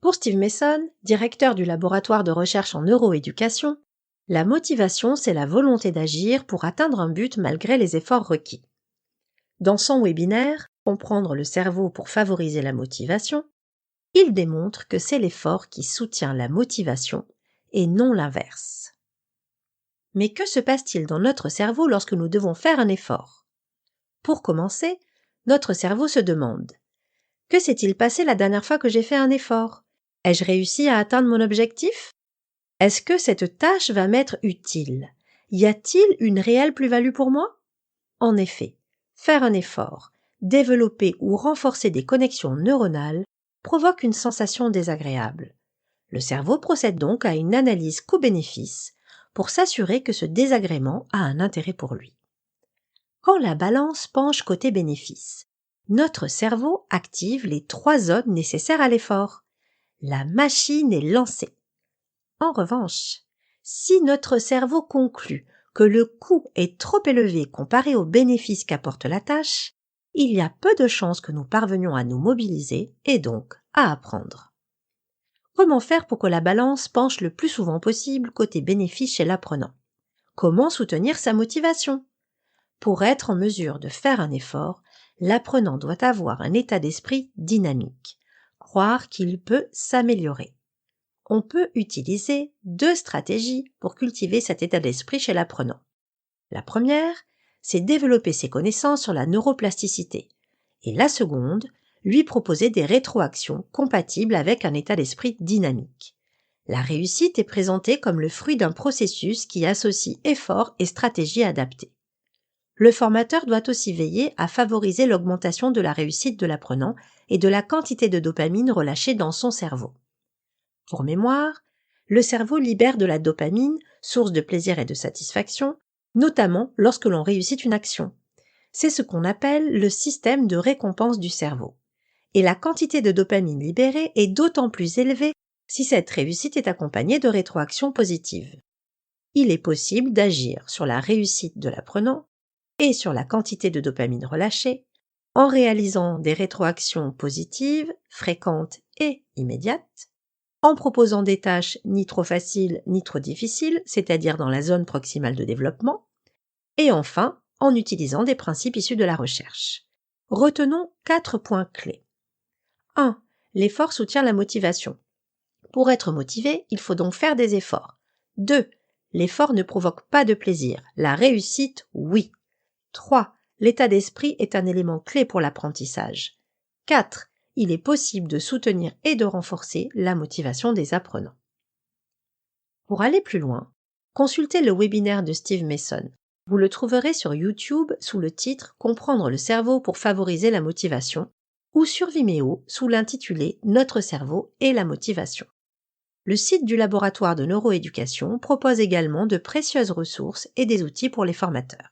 Pour Steve Mason, directeur du laboratoire de recherche en neuroéducation, la motivation, c'est la volonté d'agir pour atteindre un but malgré les efforts requis. Dans son webinaire « Comprendre le cerveau pour favoriser la motivation », il démontre que c'est l'effort qui soutient la motivation et non l'inverse. Mais que se passe-t-il dans notre cerveau lorsque nous devons faire un effort? Pour commencer, notre cerveau se demande « Que s'est-il passé la dernière fois que j'ai fait un effort? Ai-je réussi à atteindre mon objectif? Est-ce que cette tâche va m'être utile? Y a-t-il une réelle plus-value pour moi? » En effet, faire un effort, développer ou renforcer des connexions neuronales provoque une sensation désagréable. Le cerveau procède donc à une analyse coût-bénéfice pour s'assurer que ce désagrément a un intérêt pour lui. Quand la balance penche côté bénéfice, notre cerveau active les 3 zones nécessaires à l'effort. La machine est lancée. En revanche, si notre cerveau conclut que le coût est trop élevé comparé aux bénéfices qu'apporte la tâche, il y a peu de chances que nous parvenions à nous mobiliser et donc à apprendre. Comment faire pour que la balance penche le plus souvent possible côté bénéfice chez l'apprenant? Comment soutenir sa motivation? Pour être en mesure de faire un effort, l'apprenant doit avoir un état d'esprit dynamique, croire qu'il peut s'améliorer. On peut utiliser 2 stratégies pour cultiver cet état d'esprit chez l'apprenant. La première, c'est développer ses connaissances sur la neuroplasticité, et la seconde, lui proposer des rétroactions compatibles avec un état d'esprit dynamique. La réussite est présentée comme le fruit d'un processus qui associe effort et stratégie adaptée. Le formateur doit aussi veiller à favoriser l'augmentation de la réussite de l'apprenant et de la quantité de dopamine relâchée dans son cerveau. Pour mémoire, le cerveau libère de la dopamine, source de plaisir et de satisfaction, notamment lorsque l'on réussit une action. C'est ce qu'on appelle le système de récompense du cerveau. Et la quantité de dopamine libérée est d'autant plus élevée si cette réussite est accompagnée de rétroactions positives. Il est possible d'agir sur la réussite de l'apprenant et sur la quantité de dopamine relâchée en réalisant des rétroactions positives, fréquentes et immédiates, en proposant des tâches ni trop faciles ni trop difficiles, c'est-à-dire dans la zone proximale de développement, et enfin en utilisant des principes issus de la recherche. Retenons 4 points clés. 1. L'effort soutient la motivation. Pour être motivé, il faut donc faire des efforts. 2. L'effort ne provoque pas de plaisir. La réussite, oui. 3. L'état d'esprit est un élément clé pour l'apprentissage. 4. Il est possible de soutenir et de renforcer la motivation des apprenants. Pour aller plus loin, consultez le webinaire de Steve Mason. Vous le trouverez sur YouTube sous le titre « Comprendre le cerveau pour favoriser la motivation » ou sur Vimeo sous l'intitulé « Notre cerveau et la motivation ». Le site du laboratoire de neuroéducation propose également de précieuses ressources et des outils pour les formateurs.